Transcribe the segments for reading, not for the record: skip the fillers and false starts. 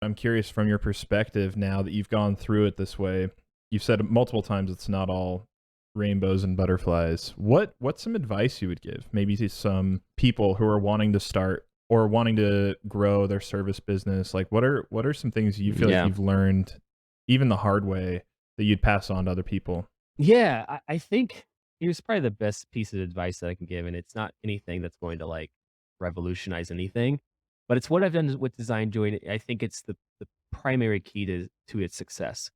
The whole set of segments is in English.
I'm curious from your perspective now that you've gone through it this way. You've said multiple times it's not all rainbows and butterflies. What's some advice you would give maybe to some people who are wanting to start or wanting to grow their service business? Like what are some things you feel like Yeah. you've learned even the hard way that you'd pass on to other people? Yeah, I think here's probably the best piece of advice that I can give, and it's not anything that's going to, like, revolutionize anything, but it's what I've done with Design Joy, and I think it's the primary key to its success.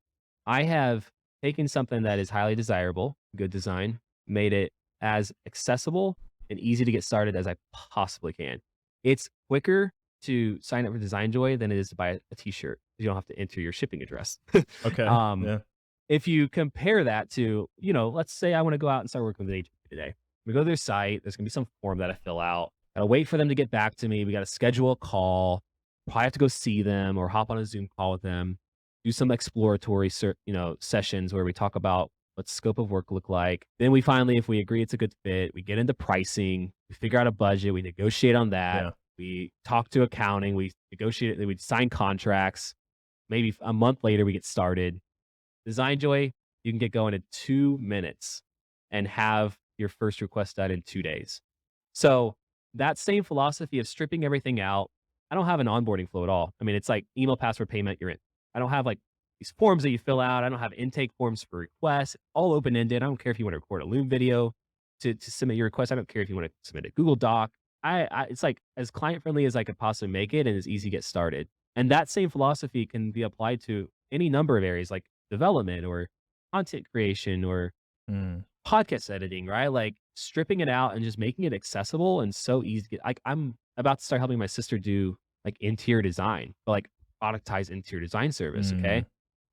I have taken something that is highly desirable, good design, made it as accessible and easy to get started as I possibly can. It's quicker to sign up for Design Joy than it is to buy a T-shirt. You don't have to enter your shipping address. Okay. Um, Yeah. if you compare that to, let's say I want to go out and start working with an agency today. We go to their site. There's gonna be some form that I fill out. Gotta wait for them to get back to me. We gotta schedule a call. Probably have to go see them or hop on a Zoom call with them. Do some exploratory, sessions where we talk about what scope of work look like. Then we finally, if we agree it's a good fit, we get into pricing. We figure out a budget. We negotiate on that. Yeah. We talk to accounting. We negotiate. We sign contracts. Maybe a month later, we get started. Design Joy, you can get going in 2 minutes and have your first request done in 2 days. So, that same philosophy of stripping everything out, I don't have an onboarding flow at all. I mean, it's like email, password, payment, you're in. I don't have, like, these forms that you fill out. I don't have intake forms for requests, all open-ended. I don't care if you wanna record a Loom video to submit your request. I don't care if you wanna submit a Google Doc. It's, like, as client-friendly as I could possibly make it and as easy to get started. And that same philosophy can be applied to any number of areas, like development or content creation or Mm. podcast editing, right? Like stripping it out and just making it accessible and so easy to get. Like I'm about to start helping my sister do like interior design, but like productized interior design service. Mm. Okay.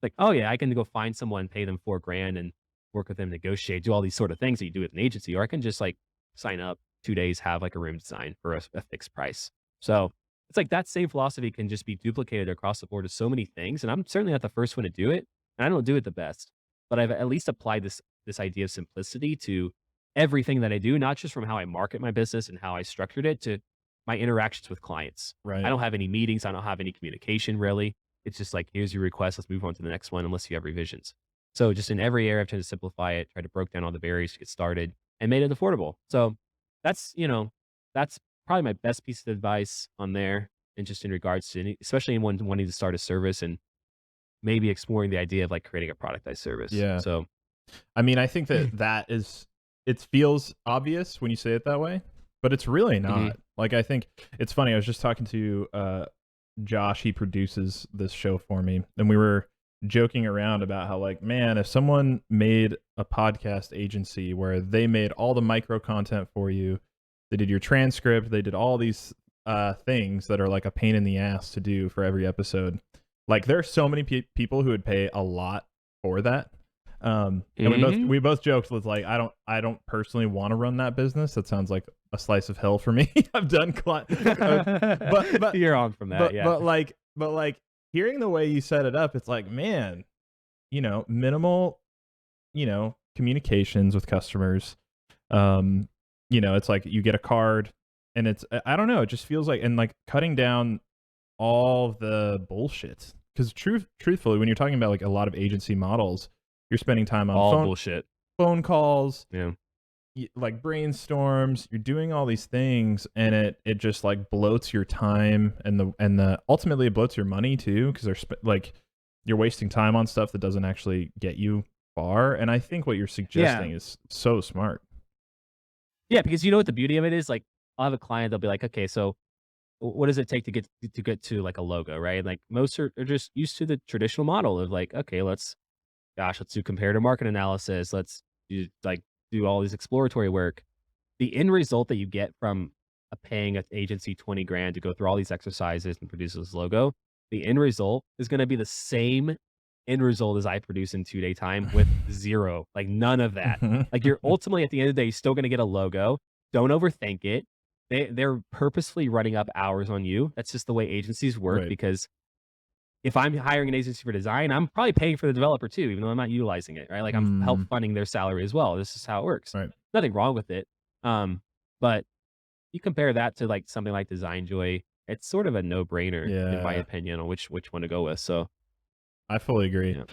Like, oh yeah, I can go find someone, pay them 4 grand and work with them, negotiate, do all these sort of things that you do with an agency, or I can just like sign up 2 days, have like a room design for a fixed price. So it's like that same philosophy can just be duplicated across the board to so many things. And I'm certainly not the first one to do it. And I don't do it the best, but I've at least applied this idea of simplicity to everything that I do, not just from how I market my business and how I structured it to my interactions with clients. I Right. don't have any meetings. I don't have any communication really. It's just like, here's your request. Let's move on to the next one unless you have revisions. So just in every area, I've tried to simplify it, try to broke down all the barriers to get started and made it affordable. So that's, that's probably my best piece of advice on there. And just in regards to especially anyone wanting to start a service and maybe exploring the idea of like creating a productized service. Yeah. So I mean, I think that is it feels obvious when you say it that way, but it's really mhm. not. Like I think it's funny. I was just talking to Josh, he produces this show for me, and we were joking around about how like, man, if someone made a podcast agency where they made all the micro content for you, they did your transcript, they did all these things that are like a pain in the ass to do for every episode. Like there are so many people who would pay a lot for that. And Mhm. we both joked with like I don't personally want to run that business. That sounds like a slice of hell for me. I've done but but You're on from that, but yeah. but like but like hearing the way you set it up, it's like, man, minimal, communications with customers. Um, it's like you get a card and it's I don't know, it just feels like and like cutting down all the bullshit. Because truthfully, when you're talking about like a lot of agency models, you're spending time on All bullshit. phone calls, Yeah. like brainstorms, you're doing all these things and it just like bloats your time and the ultimately it bloats your money too because like you're wasting time on stuff that doesn't actually get you far, and I think what you're Yeah. suggesting is so smart. Yeah, because you know what the beauty of it is? Like, I'll have a client, they'll be like, "Okay, so what does it take to get to, like, a logo?" Right? Like, most are just used to the traditional model of like, "Okay, let's do comparative market analysis. Let's do all these exploratory work." The end result that you get from paying an agency 20 grand to go through all these exercises and produce this logo, the end result is going to be the same end result as I produce in 2 day time with zero, like none of that. Like you're ultimately at the end of the day still going to get a logo. Don't overthink it. They're purposefully running up hours on you. That's just the way agencies work Right. because if I'm hiring an agency for design, I'm probably paying for the developer too, even though I'm not utilizing it, right? Like I'm help Mm, funding their salary as well. This is how it works. right. Nothing wrong with it. But you compare that to like something like Design Joy. it's sort of a no brainer in my Yeah, opinion on which one to go with. So I fully agree. yeah.